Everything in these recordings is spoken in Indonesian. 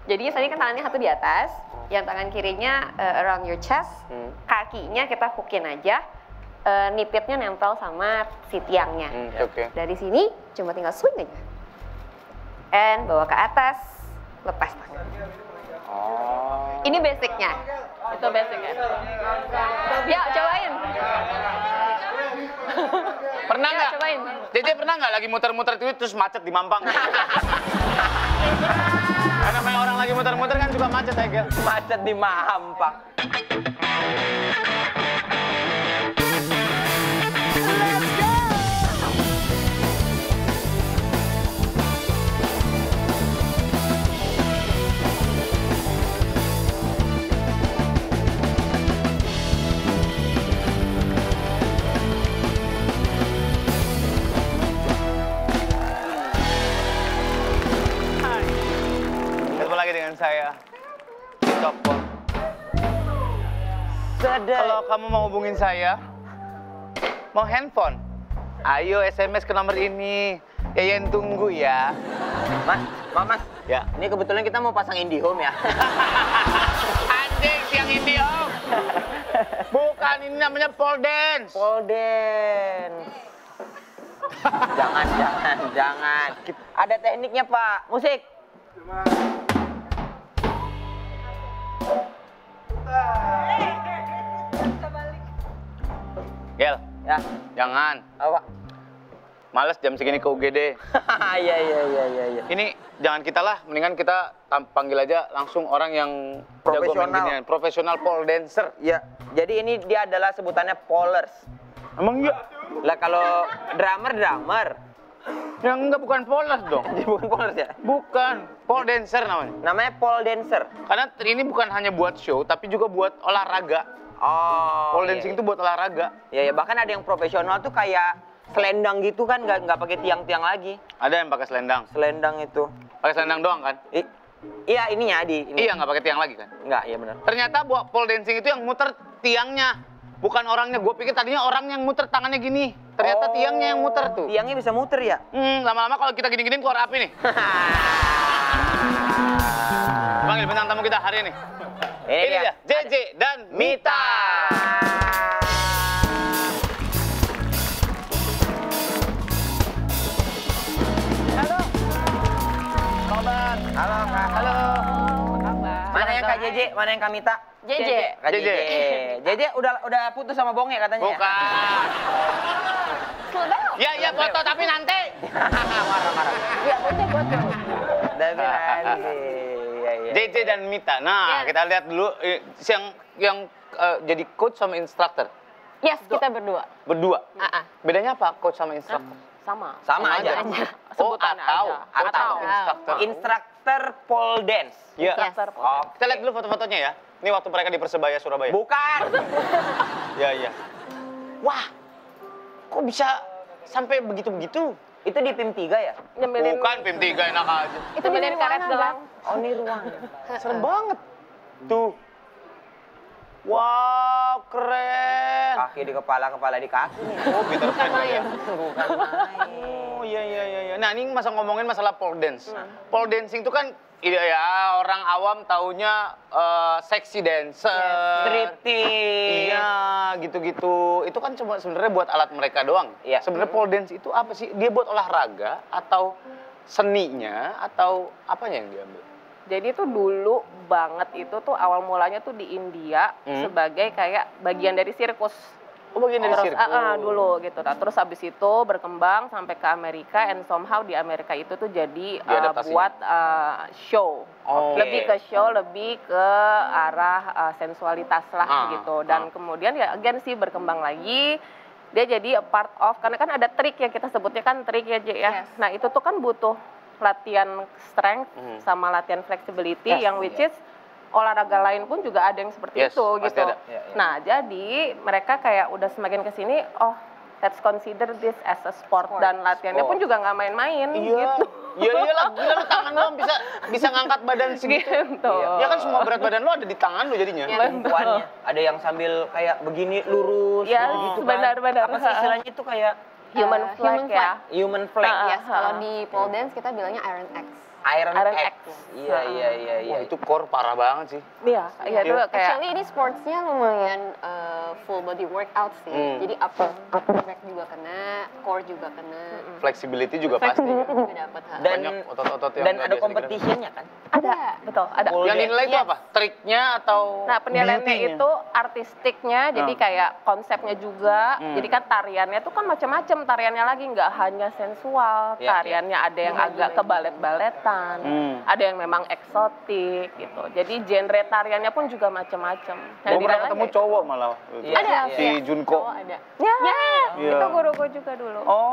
Jadi tadi kan tangannya satu di atas, yang tangan kirinya around your chest, kakinya kita hookin aja, nipitnya nempel sama si tiangnya. Dari sini cuma tinggal swing aja. And bawa ke atas, lepas tangan. Ini basicnya. Itu basicnya. Ya, cobain. Pernah nggak? Cobain. JJ pernah nggak lagi muter-muter terus macet di Mampang? Karena namanya orang lagi muter-muter kan juga macet, Egel. Macet di Mampang. Dengan saya di toko. Kalau kamu mau hubungin saya, mau handphone, ayo SMS ke nomor ini. Yayan tunggu ya. Mas, ya. Ini kebetulan kita mau pasang IndiHome ya. Anjing, tiang IndiHome. Bukan, ini namanya pole dance. Pole dance. Jangan. Ada tekniknya, Pak. Musik. Gel, ya. Jangan. Apa? Males jam segini ke UGD. Iya. Ini jangan kita lah, mendingan kita panggil aja langsung orang yang profesional. Profesional pole dancer. Iya. Jadi ini dia adalah sebutannya polers. Emang iya? Lah kalau drummer. Yang enggak bukan polers dong. Bukan polers ya? Bukan, pole dancer namanya. Namanya pole dancer. Karena ini bukan hanya buat show, tapi juga buat olahraga. Oh. Pole dancing itu buat olahraga. Iya, bahkan ada yang profesional tuh kayak selendang gitu kan, nggak pakai tiang-tiang lagi. Ada yang pakai selendang. Selendang itu. Pakai selendang doang kan? Iya, ininya ini. Iya, nggak pakai tiang lagi kan? Nggak, iya benar. Ternyata buat pole dancing itu yang muter tiangnya, bukan orangnya. Gue pikir tadinya orang yang muter tangannya gini. Ternyata tiangnya yang muter tuh. Tiangnya bisa muter ya? Lama-lama kalau kita gini-giniin keluar api nih. Panggil bintang tamu kita hari ini. Ini dia, JJ dan Mita. Halo. Kabar. Halo, Kak. Halo. Mana yang Kak JJ, mana yang Kak Mita? JJ. Kak JJ. JJ udah putus sama Bonge katanya. Bukan. Ya, foto tapi nanti. Marah. Iya, foto. Tapi nanti. JJ dan Mita. Nah, kita lihat dulu yang jadi coach sama instructor. Yes, kita berdua. Berdua. Bedanya apa coach sama instructor? Sama aja. Sebutannya atau instructor. Instructor pole dance. Iya. Yes. Oh, kita lihat dulu foto-fotonya ya. Ini waktu mereka di Persebaya Surabaya. Bukan. Iya. Wah, kok bisa sampai begitu-begitu? Itu di PIM 3 ya? Bukan PIM 3, enak aja. Itu di karet doang. Oh, ini ruang. Serem banget. Tuh. Wow, keren. Kaki di kepala di kaki nih. Oh, Peter Pan ya. Bukan main. Oh, iya. Nah, ini ngomongin masalah pole dance. Pole dancing itu kan ya orang awam taunya sexy dancer. Striptease. Iya, gitu-gitu. Itu kan cuma sebenarnya buat alat mereka doang. Iya. Sebenarnya pole dance itu apa sih? Dia buat olahraga atau seninya atau apanya yang diambil? Jadi itu dulu banget itu tuh awal mulanya tuh di India sebagai kayak bagian dari sirkus. Oh, bagian dari sirkus. Dulu gitu. Nah, terus habis itu berkembang sampai ke Amerika and somehow di Amerika itu tuh jadi buat show. Lebih ke show, lebih ke arah sensualitas lah gitu. Dan kemudian ya again sih berkembang lagi. Dia jadi a part of, karena kan ada trik yang kita sebutnya kan trik ya, J ya. Yes. Nah, itu tuh kan butuh latihan strength sama latihan flexibility yang which is olahraga lain pun juga ada yang seperti itu gitu. Ada. Nah, jadi mereka kayak udah semakin ke sini, oh, let's consider this as a sport dan latihannya pun juga nggak main-main gitu. Iya iyalah, gila lu tangan lo bisa ngangkat badan segitu. Gitu. Ya kan semua berat badan lo ada di tangan lo jadinya. Tumpuannya. Ada yang sambil kayak begini lurus gitu kan. Benar-benar. Apa sih istilahnya itu kayak human flag ya. Human flag. Yes, kalau di pole dance kita bilangnya Iron X. Iron X. X. Iya. Wah, itu core parah banget sih. Iya, itu kayak Actually ini sportsnya lumayan full body workout sih. Jadi upper back juga kena, core juga kena. Flexibility juga pasti. Flexibility juga dapat. Dan Banyak otot-otot yang dan nggak ada biasa competitionnya kan? ada, betul, ada. Yang dinilai itu apa? Triknya atau Nah, penilaiannya beauty-nya? itu artistiknya, jadi kayak konsepnya juga. Jadi kan tariannya tuh kan macam-macam, tariannya lagi nggak hanya sensual, Iya, tariannya ada yang agak ke balet-baletan, ada yang memang eksotik gitu. Jadi genre tariannya pun juga macam-macam. Gue pernah ketemu cowok malah. Iya, Si Junko. Ada. Ya, Iya. itu guru gue juga dulu. Oh.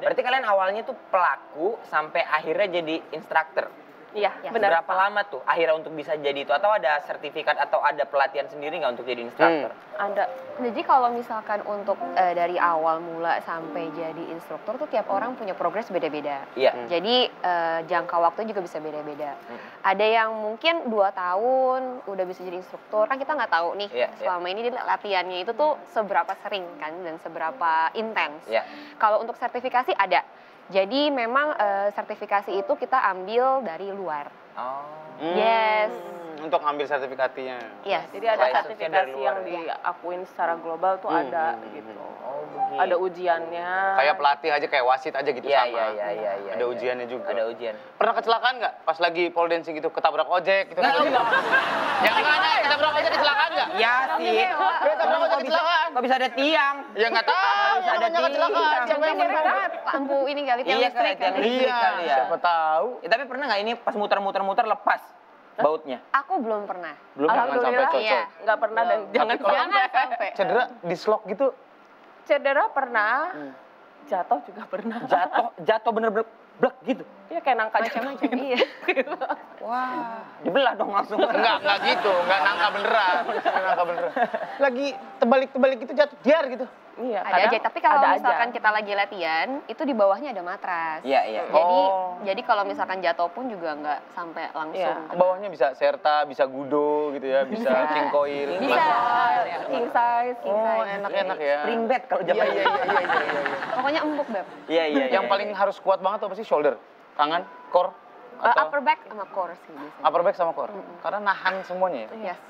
Berarti kalian awalnya tuh pelaku sampai akhirnya jadi instruktur. Iya, Ya. benar. Berapa lama tuh akhirnya untuk bisa jadi itu? Atau ada sertifikat atau ada pelatihan sendiri nggak untuk jadi instruktur? Ada. Jadi kalau misalkan untuk dari awal mula sampai jadi instruktur tuh tiap orang punya progres beda-beda. Iya. Jadi jangka waktu juga bisa beda-beda. Ada yang mungkin 2 tahun udah bisa jadi instruktur, kan kita nggak tahu nih Iya, selama ini latihannya itu tuh seberapa sering kan dan seberapa intens. Iya. Kalau untuk sertifikasi ada. Jadi memang sertifikasi itu kita ambil dari luar. Oh. Yes. Untuk ambil sertifikatnya. Yes. Jadi ada License-nya dari sertifikasi luar, yang diakuin secara global tuh ada gitu. Oh, begitu. Ada ujiannya. Kayak pelatih aja, kayak wasit aja gitu Iya, sama. iya. Ada ujiannya juga. Ada ujian. Pernah kecelakaan nggak pas lagi pole dancing gitu, ketabrak ojek gitu? Yang nanya, ketabrak ojek kecelakaan nggak? Ya sih. Ketabrak ojek kecelakaan. Kok bisa ada tiang? Ya nggak tahu, Bisa ada namanya kecelakaan. tiang. Siapa yang Mungkin menang? lampu ini kali tiang Iya, listrik tiang kan. listrik. Iya, kali ya. siapa tahu. Ya, tapi pernah nggak ini pas muter-muter lepas bautnya? Aku belum pernah. Belum, jangan sampai Alhamdulillah cocok. iya. nggak pernah dan jangan sampai. Cedera, dislok gitu. Cedera pernah, jatuh juga pernah. Jatuh bener-bener blek gitu. Iya kayak nangka Macam-macam iya. Wah, dibelah dong langsung. Enggak gitu, enggak nangka beneran. Nggak nangka beneran. Lagi terbalik gitu jatuh, diar gitu. Iya, Ada aja, tapi kalau ada misalkan aja. kita lagi latihan, itu di bawahnya ada matras. Iya. Jadi kalau misalkan jatuh pun juga nggak sampai langsung. Iya. Bawahnya bisa serta, bisa gudo gitu ya, bisa king coil. Bisa. king size. Oh, enak-enak ya. Spring bed kalau zaman Iya. Pokoknya empuk, Beb. Iya. Yang paling harus kuat banget apa sih? Shoulder, tangan, core, atau Upper back sama core sih biasanya. upper back sama core. Karena nahan semuanya ya. Yes.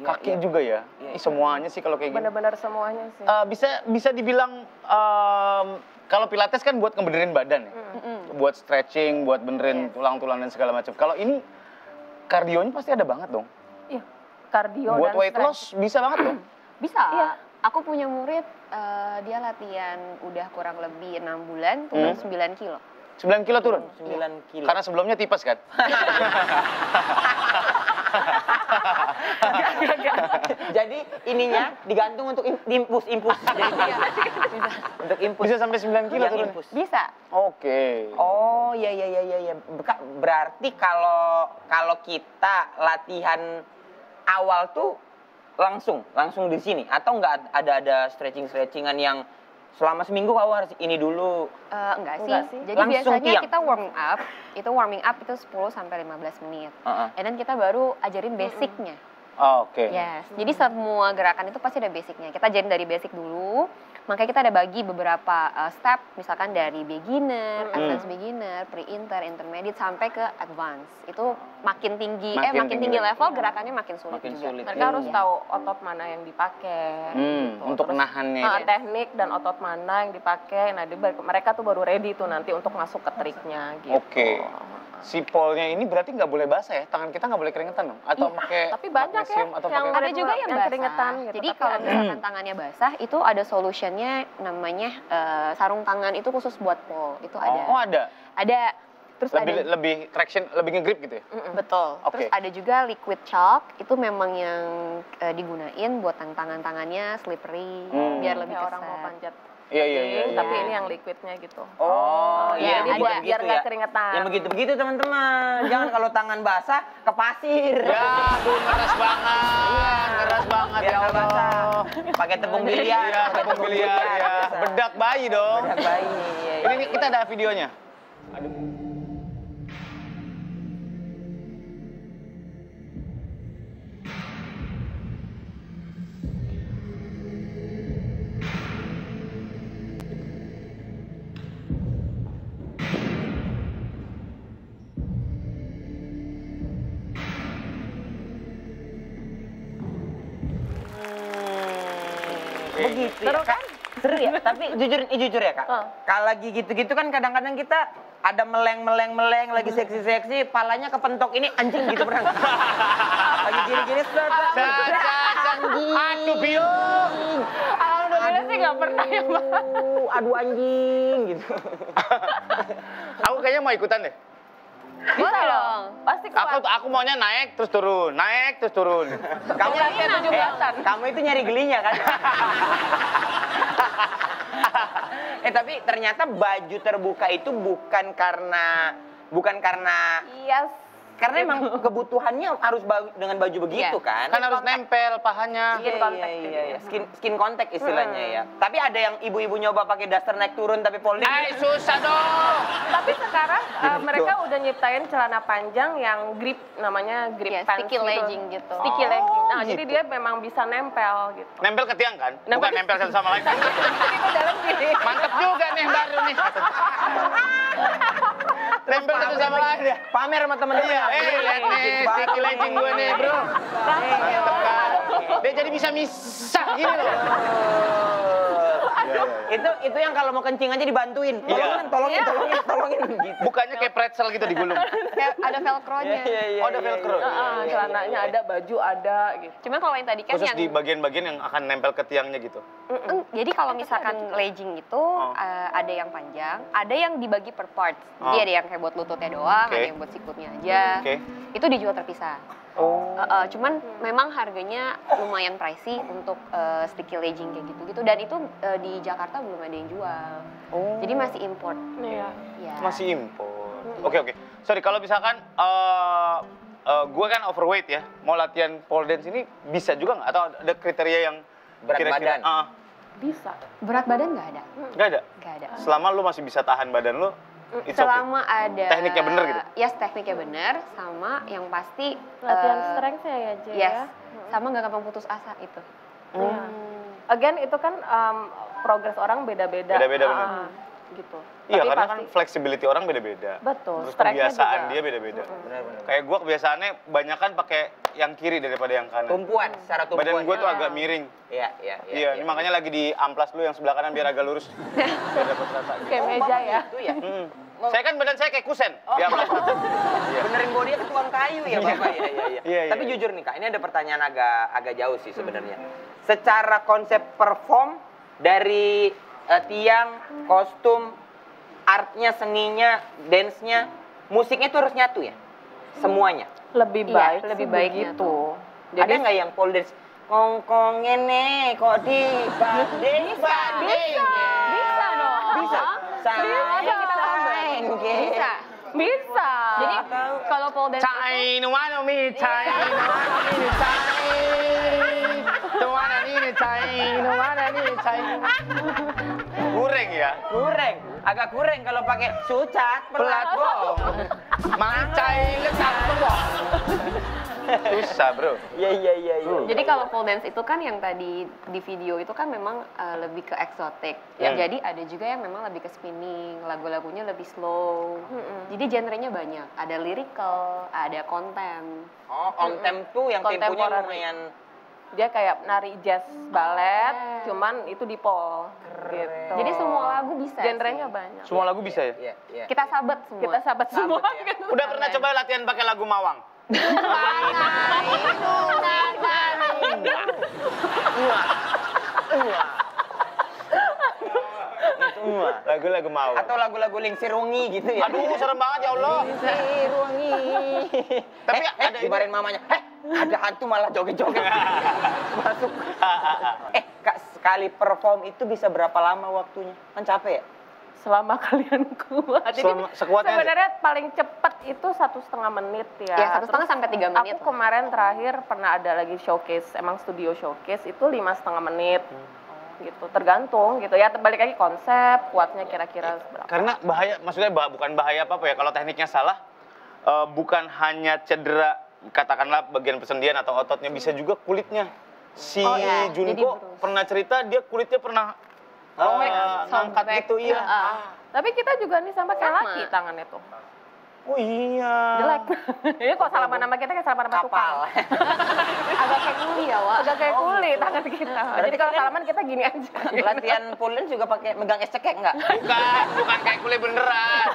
Kaki juga ya. Ih, semuanya sih kalau kayak gini. Benar-benar semuanya sih. Bisa dibilang kalau pilates kan buat ngebenerin badan ya. Buat stretching, buat benerin tulang-tulang dan segala macam. Kalau ini kardionya pasti ada banget dong. Iya, kardio Buat dan weight loss bisa banget dong. Bisa. Iya. Aku punya murid, dia latihan udah kurang lebih 6 bulan, turun 9 kilo. 9 kilo turun. 9 kilo. Karena sebelumnya tipes kan. Jadi ininya digantung untuk impus. Jadi untuk impus. Bisa sampai 9 kilo Yang turun. impus. Bisa. Oke. Oh, iya. Berarti kalau kita latihan awal tuh langsung di sini atau nggak ada stretchingan yang selama seminggu kau harus ini dulu? Enggak Enggak sih. sih. Jadi Langsung biasanya tiang. kita warming up itu 10 sampai 15 menit. And then kita baru ajarin basicnya. Oke. Yes. Jadi semua gerakan itu pasti ada basicnya. Kita ajarin dari basic dulu. Makanya kita ada bagi beberapa step, misalkan dari beginner, advanced beginner, pre-inter, intermediate sampai ke advance. Itu makin tinggi, Makin makin tinggi tinggi level gerakannya makin sulit Makin juga. sulit. Mereka harus tahu otot mana yang dipakai. gitu. Untuk Terus, nahannya. teknik dan otot mana yang dipakai. Nah, mereka tuh baru ready tuh nanti untuk masuk ke triknya gitu. Oke. Si polnya ini berarti nggak boleh basah ya? Tangan kita nggak boleh keringetan dong? Atau pakai tapi banyak ya magnesium atau yang pakai Ada juga yang basah. keringetan gitu. Jadi tapi kalau ada. misalkan tangannya basah, itu ada solutionnya namanya sarung tangan itu khusus buat pole. Itu ada. Oh, ada. Ada. Terus Lebih traction, lebih nge-grip gitu ya? Betul. Oke. Terus ada juga liquid chalk, itu memang yang digunain buat tangannya slippery, biar lebih Kayak orang keset. mau panjat. Iya. Tapi ini yang liquidnya gitu. Oh, iya, jadi ada. buat Biar begitu nggak ya. keringetan. Yang begitu-begitu teman-teman. Jangan kalau tangan basah ke pasir. Ya, aduh ngeras banget Biar ya nggak basah. Allah. Pakai tepung biliar. Iya, tepung biliar ya. Bedak bayi dong. Bedak bayi. Iya. Ini kita ada videonya. Aduh. begitu ya, Kak. Seru ya, tapi jujur ya Kak. Kalau lagi gitu-gitu kan kadang-kadang kita ada meleng lagi seksi-seksi, palanya kepentok ini anjing gitu pernah. Lagi gini-gini anjing. Aduh biung. Alhamdulillah sih nggak pernah ya, Mbak. Aduh anjing gitu. Aku kayaknya mau ikutan deh. Boleh dong. Pasti kuat. Aku maunya naik terus turun, naik terus turun. Kamu latihan 17-an. Kamu itu nyari gelinya kan? Tapi ternyata baju terbuka itu bukan karena Yes. karena emang kebutuhannya harus dengan baju begitu kan? Kan harus nempel pahanya. Iya. Skin contact istilahnya ya. Tapi ada yang ibu-ibu nyoba pakai daster naik turun tapi folding. Susah dong. Tapi sekarang mereka udah nyiptain celana panjang yang grip, namanya grip pants sticky legging gitu. Sticky legging. Nah, jadi dia memang bisa nempel gitu. Nempel ke tiang kan? Bukan nempel satu sama lain. Itu dalam gini. Mantep juga nih yang baru nih. Nempel satu sama lain ya. Pamer sama temen-temen. Lihat nih, sticky legging gue nih, bro. Mantep kan. Dia jadi bisa misah gini loh. Itu yang kalau mau kencing aja dibantuin. Tolongin gitu. Bukannya kayak pretzel gitu digulung. Kayak ada velcro-nya. Oh, ada velcro. Celananya ada, baju ada gitu. Cuman kalau yang tadi kan Khusus yang di bagian-bagian yang akan nempel ke tiangnya gitu. Jadi kalau misalkan legging itu ada yang panjang, ada yang dibagi per parts. Jadi ada yang kayak buat lututnya doang, ada yang buat sikutnya aja. Itu dijual terpisah. Cuman memang harganya lumayan pricey untuk sticky legging kayak gitu-gitu, dan itu di Jakarta belum ada yang jual. Jadi masih import. Iya. Ya. Masih import. Oke. Sorry, kalau misalkan gue kan overweight ya, mau latihan pole dance ini bisa juga nggak? Atau ada kriteria yang Berat kira-kira? badan? Bisa. Berat badan nggak ada. Nggak ada? Nggak ada. Selama lu masih bisa tahan badan lu, it's Selama okay. ada Tekniknya bener gitu? Yes, tekniknya bener, sama yang pasti Latihan strength-nya ya, Jay. yes, Ya. sama nggak gampang putus asa itu. Again, itu kan progres orang beda-beda. Beda-beda bener. Gitu. Iya, Tapi karena pasti, kan flexibility orang beda-beda. Betul. Terus Strength-nya kebiasaan juga. dia beda-beda. Benar. Kayak gue kebiasaannya banyak pakai yang kiri daripada yang kanan. Tumpuan, secara tumpuan. Badan gue tuh agak miring. Iya. Ini makanya lagi di amplas dulu yang sebelah kanan biar agak lurus. Biar dapat rata gitu. Kayak meja ya. Itu ya. Saya kan badan saya kayak kusen. Di amplas. Benerin bodinya ke tukang kayu ya Bapak. Iya. Tapi Iya. jujur nih Kak, ini ada pertanyaan agak jauh sih sebenarnya. Secara konsep perform dari tiang, kostum, artnya, seninya, dance-nya, musiknya itu harus nyatu ya? Semuanya? Lebih Iya, baik, lebih sih baiknya begitu. Ada nggak yang pole dance? Kongkong ini kok dibanding? Bisa dong. Bisa? Bisa. Bisa. Jadi kalau pole dance Chai, no one me, chai, no one me, chai. No one me, chai. Kurang ya? Agak kurang kalau pakai sucat pelat bohong. Mancai letak bohong. Susah, bro. Iya. Jadi kalau pole dance itu kan yang tadi di video itu kan memang lebih ke eksotik. Jadi ada juga yang memang lebih ke spinning, lagu-lagunya lebih slow. Jadi genrenya banyak. Ada lyrical, ada contem. Oh, contem tuh yang temponya Contemporary. lumayan. Dia kayak nari jazz ballet, cuman itu di pole. Gitu. Jadi semua lagu bisa. Genrenya banyak. Semua lagu bisa ya? Iya. Kita sahabat semua. Kita sahabat semua. ya. Udah pernah coba latihan pakai lagu Mawang? Lagu-lagu Mawang. Atau lagu-lagu Lingsir Wengi gitu ya. Aduh, serem banget ya Allah. Lingsir Wengi. Tapi ada dimarahin mamanya. Ada hantu malah joget-joget. Masuk. Kak, sekali perform itu bisa berapa lama waktunya? Kan capek ya? Selama kalian kuat. Jadi sekuatnya sebenarnya paling cepat itu 1,5 menit ya. Ya, 1,5 sampai 3 menit. Aku kemarin terakhir pernah ada lagi showcase, emang studio showcase itu 5,5 menit. Gitu, tergantung gitu ya, balik lagi konsep, kuatnya kira-kira berapa. Karena bahaya, maksudnya bukan bahaya apa-apa ya, kalau tekniknya salah, bukan hanya cedera, katakanlah bagian persendian atau ototnya, bisa juga kulitnya. Si Junko pernah cerita, dia kulitnya pernah ngangkat gitu, iya. Tapi kita juga nih sama kayak laki tangannya tuh. Oh iya. Jelek. Ini kok salaman sama kita kayak salaman sama tukang. Agak kayak kuli ya, Wak. Agak kayak kulit tangan kita. Jadi kalau salaman kita gini aja. Latihan pulin juga pakai megang es cekek nggak? Bukan kayak kulit beneran.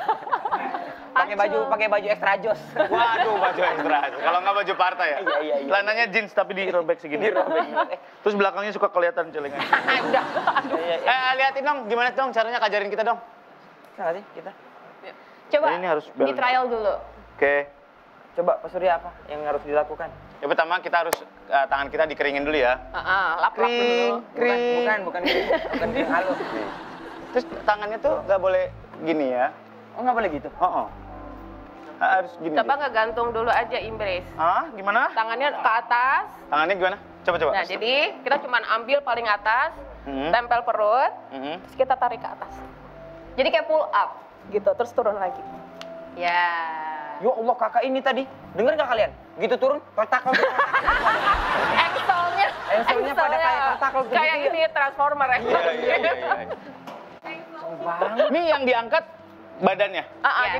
Pakai baju extra jos. Waduh, baju ekstra. Kalau nggak baju partai ya? Iya. Celananya jeans tapi dirobek segini. Terus belakangnya suka kelihatan celengan. Udah. Liatin dong, gimana dong caranya, kajarin kita dong. Salah sih kita. Coba Ini harus di trial dulu. Oke. Coba Pak Surya apa yang harus dilakukan? Ya pertama kita harus tangan kita dikeringin dulu ya. Lap-lap dulu. Bukan kering halus. Terus tangannya tuh nggak boleh gini ya. Oh, nggak boleh gitu? Harus gini. Coba ngegantung dulu aja Imbrace. Gimana? Tangannya ke atas. Tangannya gimana? Coba. Nah, jadi kita cuma ambil paling atas, tempel perut, terus kita tarik ke atas. Jadi kayak pull up. Gitu, terus turun lagi. Ya. Ya Allah, kakak ini tadi. Dengar nggak kalian? Gitu turun, kotak-kotak. Engselnya pada kayak kotak-kotak. Kayak ini, Transformer ya. Iya. Ini yang diangkat badannya?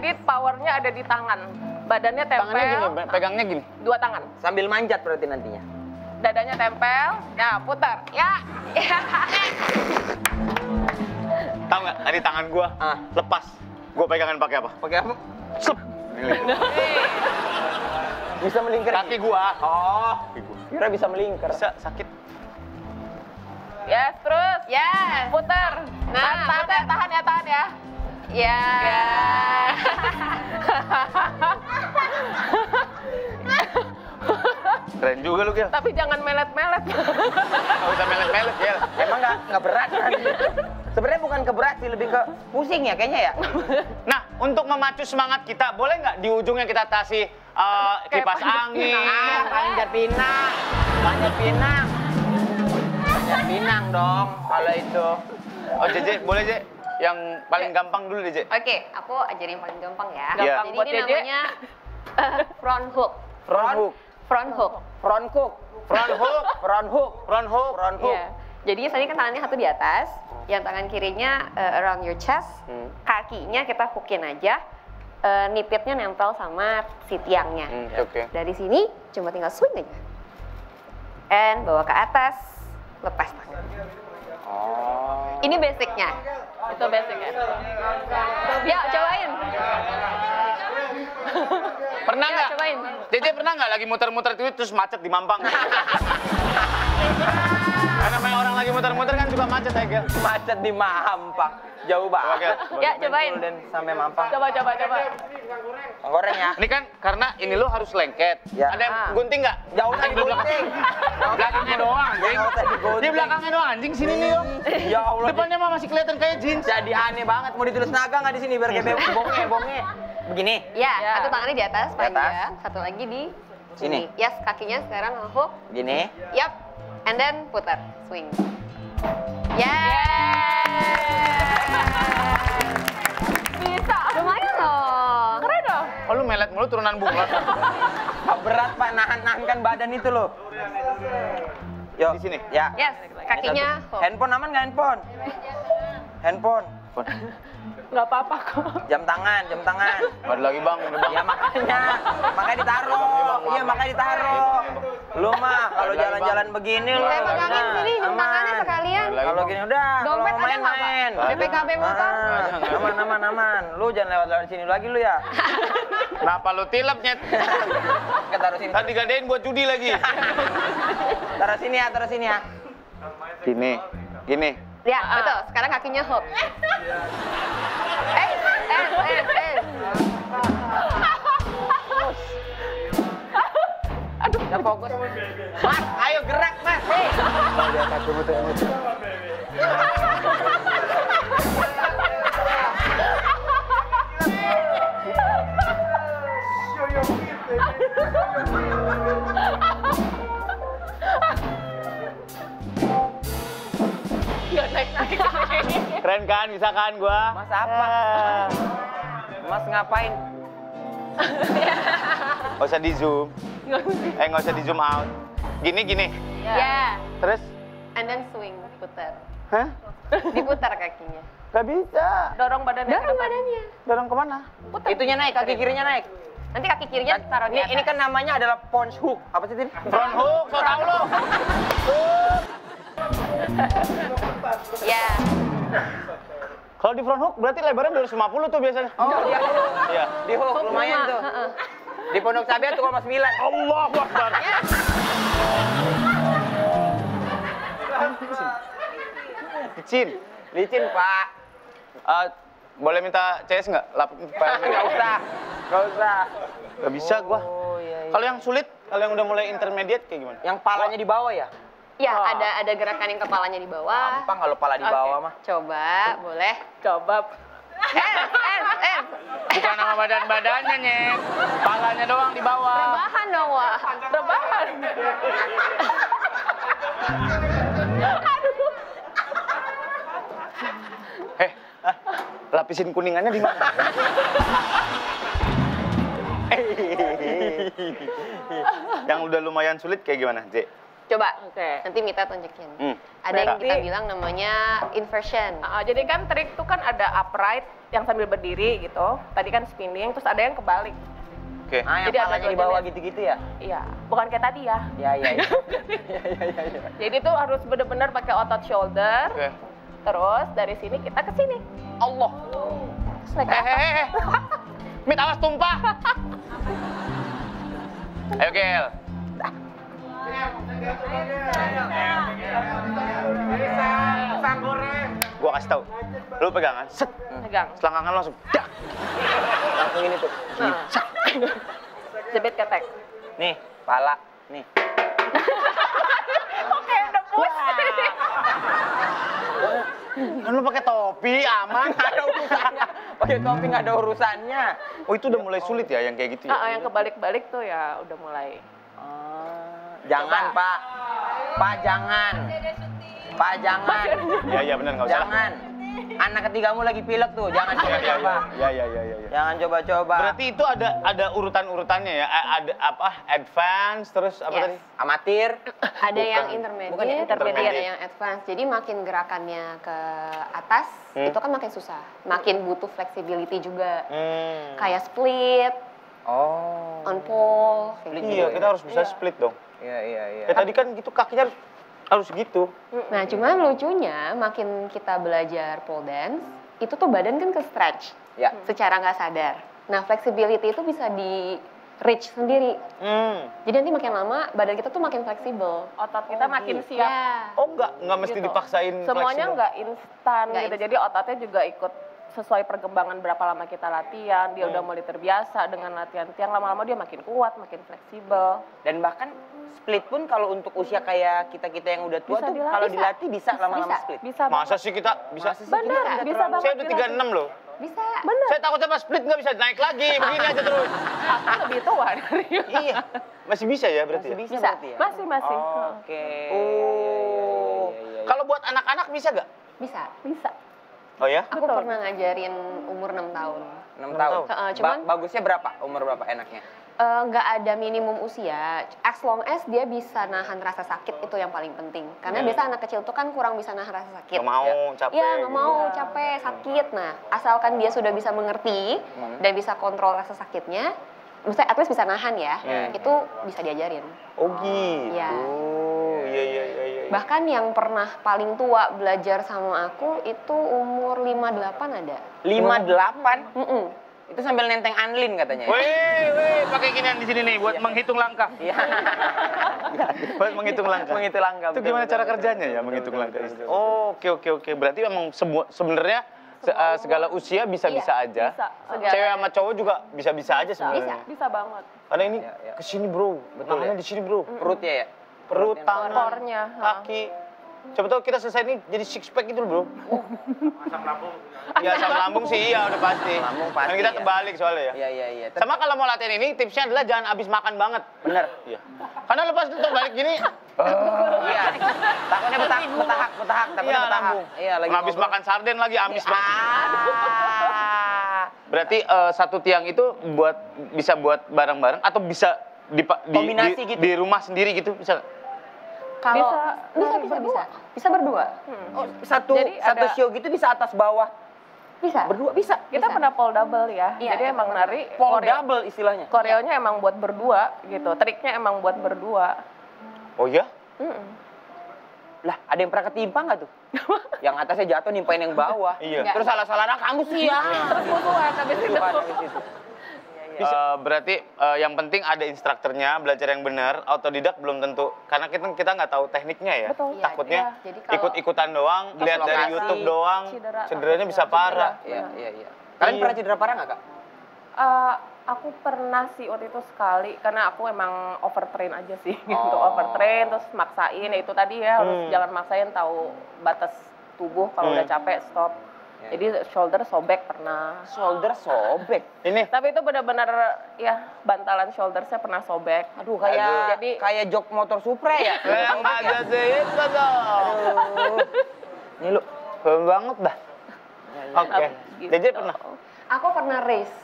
Jadi powernya ada di tangan. Badannya tempel. Tangannya gini, pegangnya gini? Dua tangan. Sambil manjat berarti nantinya. Dadanya tempel, nah putar. Ya. Tahu nggak, tadi tangan gua lepas. Gua pegangan pakai apa? Pakai apa? Sup. Bisa melingkar. Kaki gua. Kira bisa melingkar. Bisa, sakit. Yes, terus. Yes. Putar. Nah, tahan ya. Ya. Keren juga lu, Gil. Tapi jangan melet-melet. Nggak usah melet-melet, Gil. Emang nggak berat kan? Sebenarnya bukan keberat sih, lebih ke pusing ya kayaknya ya. Nah, untuk memacu semangat kita, boleh nggak di ujungnya kita kasih kipas angin? Panjat pinang. Panjat pinang dong kalau itu. Oh, Jeje, boleh, Je? Yang paling gampang dulu deh, Je. Oke, aku ajarin yang paling gampang ya. Iya. Jadi Buat ini Jeje. namanya front hook. Front hook. Front hook. Front hook. Front hook. Front hook. Front hook. Front hook. Iya. Jadi tadi kan tangannya satu di atas, yang tangan kirinya around your chest, kakinya kita hookin aja, nipitnya nempel sama si tiangnya. Oke. Dari sini cuma tinggal swing aja. And bawa ke atas, lepas tangan. Ini basicnya. Itu basicnya. Ya, cobain. Pernah Ya, nggak? cobain. Jeje pernah nggak lagi muter-muter terus macet di Mampang? Karena namanya orang lagi muter-muter kan juga macet ya, Gil. Macet di Mampang. Jauh banget. Ya, cobain. Dan sampai Mampang. Coba. Goreng ya. Ini kan karena ini lo harus lengket. Ya. Ada yang gunting nggak? Jauh usah digunting. Belakangnya doang, anjing. Nggak usah digunting. Dia belakangnya doang, anjing. Sini nih, Om. Ya Allah. Depannya mah masih kelihatan kayak jeans. Jadi aneh banget. Mau ditulis naga nggak di sini biar kayak bonge. Begini. Ya, Ya. satu tangannya di atas, Di atas. panjang, satu lagi di Sini. Yes, kakinya sekarang ngehook. Gini. Yap, and then putar, swing. Bisa. Lumayan loh. Keren dong. Oh, lu melet mulu turunan bunglon. Pak, berat Pak, nahan-nahankan badan itu loh. Yuk. Di sini? Ya. Yes, kakinya hook. Handphone aman nggak handphone? Handphone. Nggak apa-apa kok. Jam tangan. Ada lagi, Bang. Ini, Bang. Ya makanya ditaruh. Iya makanya ditaruh. Lu mah kalau jalan-jalan begini lu. Saya pegangin sini jam tangannya sekalian. Kalau gini udah, kalau Dompet mau ada nggak, Pak? main-main. BPKB motor? Aman. Lu jangan lewat sini lagi lu ya. Kenapa lu tilep, Nyet? Oke, taruh sini. Tadi gadein buat judi lagi. Taruh sini ya. Gini. Ya, betul. Sekarang kakinya hook. Ya fokus. Mas, ayo gerak, Mas. Nggak naik-naik. Keren kan, bisa kan gua? Mas apa? Mas ngapain? Nggak usah di zoom. Nggak usah di zoom out. Gini. Ya, Terus? and then swing, putar. Hah? Diputar kakinya. Gak bisa. Dorong badannya. Dorong badannya. Dorong kemana? Putar. Itunya naik, kaki kirinya naik. Nanti kaki kirinya taruh di atas. Ini kan namanya adalah punch hook. Apa sih, Tin? Front hook, so tau lo. Ya. Kalau di front hook berarti lebarnya 250 tuh biasanya. Oh, iya. Iya. Di hook lumayan tuh. Di Pondok Cabe 2,9. Allahu Akbar. Licin. Licin, Pak. Boleh minta CS nggak? Nggak usah. Nggak usah. Gak bisa gua. Oh, iya, iya. Kalau yang sulit, kalau yang udah mulai intermediate kayak gimana? Yang palanya di bawah ya? Ya, ada gerakan yang kepalanya di bawah. Gampang kalau pala di bawah mah. Coba, boleh. Coba. Bukan nama badan-badannya, Nyet. Palanya doang di bawah. Rebahan dong, Wah. Rebahan. Lapisin kuningannya di mana? Yang udah lumayan sulit kayak gimana, J? Coba, Oke. nanti Mita tunjukin. Ada yang kita bilang namanya inversion. Jadi kan trik itu kan ada upright yang sambil berdiri gitu. Tadi kan spinning, terus ada yang kebalik. Oke. Ah, yang Jadi ada palanya di dua bawah jenis. gitu-gitu ya? Iya, bukan kayak tadi ya. Iya, iya, iya. Jadi itu harus benar-benar pakai otot shoulder. Oke. Terus dari sini kita ke sini. Allah. Terus naik ke atas. Mit, awas tumpah. Ayo, Gel. Gua kasih tahu. Lu pegangan, set. Pegang. Selangkangan langsung. Dak. Langsung ini tuh. Nah. Jebit ketek. Nih, pala. Nih. Oke, udah pusing. Kan lu pakai topi, aman. Nggak ada urusannya. Pakai topi nggak ada urusannya. Oh, itu udah mulai sulit ya yang kayak gitu ya? Yang kebalik-balik tuh ya udah mulai. Jangan, Pak. Pak, jangan. Pak, jangan. Iya, benar, nggak usah. Jangan. Anak ketigamu lagi pilek tuh, jangan coba-coba. Iya. Jangan coba-coba. Berarti itu ada urutan-urutannya ya? Ada apa? Advance, terus apa tadi? Amatir. Ada yang intermediate, Bukan intermediate. ada yang advance. Jadi makin gerakannya ke atas, itu kan makin susah. Makin butuh flexibility juga. Kayak split, on pole. kayak gitu. Iya, kita harus bisa split dong. Iya. Ya tadi kan gitu kakinya harus gitu. Nah, cuman lucunya makin kita belajar pole dance, itu tuh badan kan ke stretch Ya. secara nggak sadar. Nah, flexibility itu bisa di reach sendiri. Jadi nanti makin lama badan kita tuh makin fleksibel. Otot kita makin siap. Ya. Oh, nggak mesti Gitu. dipaksain Semuanya fleksibel. nggak instan Nggak gitu. instan. Jadi ototnya juga ikut sesuai perkembangan berapa lama kita latihan. Dia udah mulai terbiasa dengan latihan tiang. Lama-lama dia makin kuat, makin fleksibel. Dan bahkan split pun kalau untuk usia kayak kita-kita yang udah tua Bisa tuh dilatih. kalau dilatih bisa lama-lama Bisa. split. Bisa Masa banget. sih kita bisa? Bener, bisa banget. Saya udah 36 loh. Bisa. Bener. Saya takutnya pas split nggak bisa naik lagi, begini aja terus. Aku lebih tua dari Iya, masih bisa ya berarti Masih ya? bisa Bisa. berarti ya? Masih. Oke. Oh, kalau buat anak-anak bisa nggak? Bisa. Bisa. Oh ya? Aku pernah ngajarin umur 6 tahun. 6 tahun. Cuman- Bagusnya berapa? Umur berapa enaknya? Nggak ada minimum usia, as long as dia bisa nahan rasa sakit itu yang paling penting. Karena biasa anak kecil tuh kan kurang bisa nahan rasa sakit. Nggak mau, capek. Iya, nggak gitu. mau, capek, sakit. Nah, asalkan dia sudah bisa mengerti dan bisa kontrol rasa sakitnya, maksudnya at least bisa nahan ya, itu bisa diajarin. Oh gitu. Iya. Iya. Bahkan yang pernah paling tua belajar sama aku itu umur 58 ada. 58? Mm-mm. Itu sambil nenteng anlin katanya. Weh, pakai ginian di sini nih buat menghitung langkah. Iya. Buat menghitung langkah. Menghitung langkah. Itu gimana cara kerjanya ya menghitung langkah? Oh, oke. Berarti memang sebenarnya segala usia bisa-bisa aja. Bisa. Cewek sama cowok juga bisa-bisa aja sebenarnya. Bisa banget. Karena ini Ya. ke sini, Bro. Tangannya di sini, Bro. Perutnya ya? Perut, tangan, Core-nya, kaki. Coba tahu kita selesai ini jadi six pack gitu, Bro. Asam lambung. Ya, asam lambung sih iya udah pasti. Lambung pasti, Kan kita ya. kebalik soalnya ya. Iya. Sama kalau mau latihan ini tipsnya adalah jangan habis makan banget. Bener. Iya. Karena lepas itu balik gini, Iya. Takutnya betahak, takutnya iya, betahak. lambung. Iya, lagi habis ngobrol. makan sarden lagi amis banget. Ah. Berarti satu tiang itu bisa buat bareng-bareng atau bisa Kombinasi gitu. di rumah sendiri gitu bisa nggak? Kalau Bisa bisa berdua. Bisa berdua. Oh, satu Jadi satu ada- show gitu bisa atas bawah Bisa. Berdua bisa. Kita pernah pole double ya. Iya, Jadi emang nari Pole double istilahnya. Koreonya emang buat berdua gitu. Triknya emang buat berdua. Oh ya? Lah, ada yang pernah ketimpa nggak tuh? Yang atasnya jatuh nimpain yang bawah. Iya. Terus salah-salah kamu sih ya. Terus musuhan habis itu. Berarti yang penting ada instrukturnya, belajar yang benar. Autodidak belum tentu, karena kita nggak tahu tekniknya ya. Betul. Takutnya Jadi kalau ikut-ikutan doang, lihat dari lokasi, YouTube doang, cederanya bisa parah. Iya. Kalian pernah cedera parah nggak, Kak? Aku pernah sih waktu itu sekali, karena aku emang overtrain aja sih gitu. Overtrain terus maksain, ya itu tadi ya harus jangan maksain, tahu batas tubuh, kalau udah capek stop. Jadi shoulder sobek pernah. Shoulder sobek. Ini. Tapi itu benar-benar ya bantalan shoulder saya pernah sobek. Aduh, kayak jok motor Supra ya. Ada sih itu dong. Nih lu, Keren banget dah. Oke. Gitu. JJ pernah aku pernah race.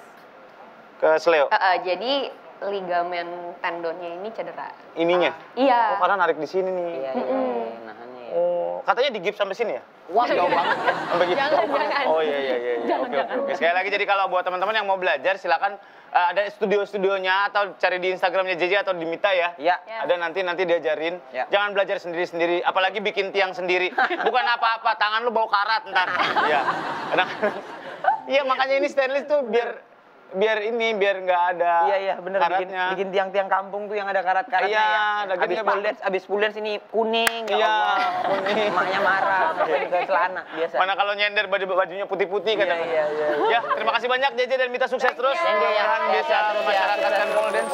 ke Sleo? Jadi ligamen tendonnya ini cedera. Ininya? Iya. Oh, karena narik di sini nih. iya, nahannya ya. Oh, katanya digips sampai sini ya? Wah, jauh banget. Sampai gitu. Jangan. Oh iya. Oke. Sekali lagi, jadi kalau buat teman-teman yang mau belajar, silakan ada studio-studionya atau cari di Instagramnya JJ atau di Mita ya. Iya. Ada nanti diajarin. Ya. Jangan belajar sendiri-sendiri, apalagi bikin tiang sendiri. Bukan apa-apa, tangan lu bau karat ntar. Iya. Iya, makanya ini stainless tuh biar nggak ada Iya, bener. karatnya. Bikin tiang-tiang kampung tuh yang ada karat-karatnya Iya, ya. Habis pull dance ini kuning. Iya, kuning. Emaknya marah, ngapain ke celana biasa. Mana kalau nyender bajunya putih-putih kan. Iya. Ya, terima kasih banyak JJ dan Mita, sukses terus. Mudah-mudahan bisa memasyarakatkan pole dance.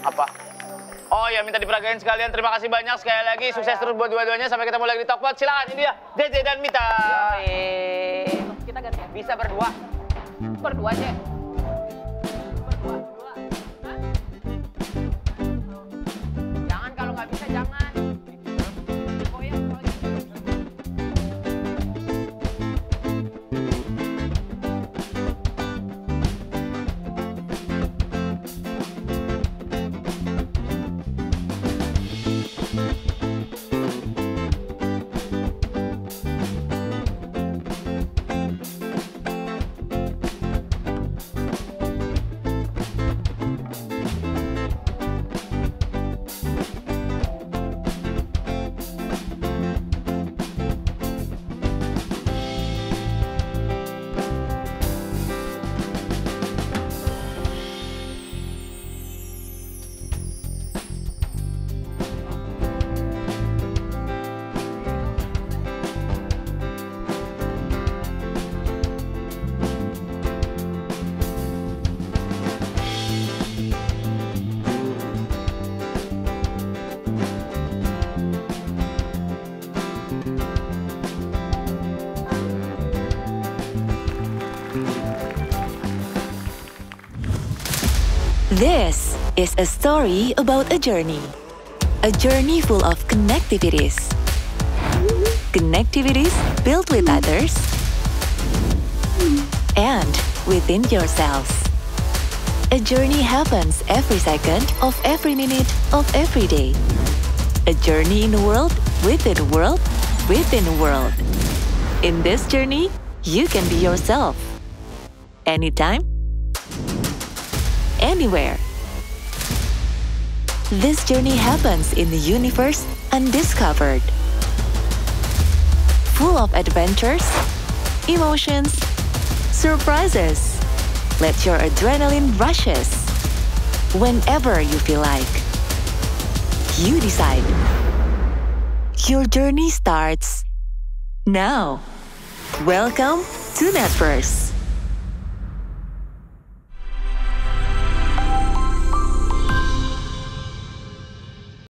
Apa? Oh ya, minta diperagain sekalian. Terima kasih banyak sekali lagi. Sukses terus buat dua-duanya. Sampai ketemu lagi di Talkpot. Silakan, ini dia JJ dan Mita. Kita gantian. Bisa berdua. Berdua aja. Jangan, kalau nggak bisa jangan. This is a story about a journey full of connectivities. Connectivities built with others and within yourselves. A journey happens every second of every minute of every day. A journey in a world within a world within a world. In this journey, you can be yourself. Anytime, anywhere. This journey happens in the universe undiscovered. Full of adventures, emotions, surprises. Let your adrenaline rushes. Whenever you feel like. You decide. Your journey starts now. Welcome to Netverse.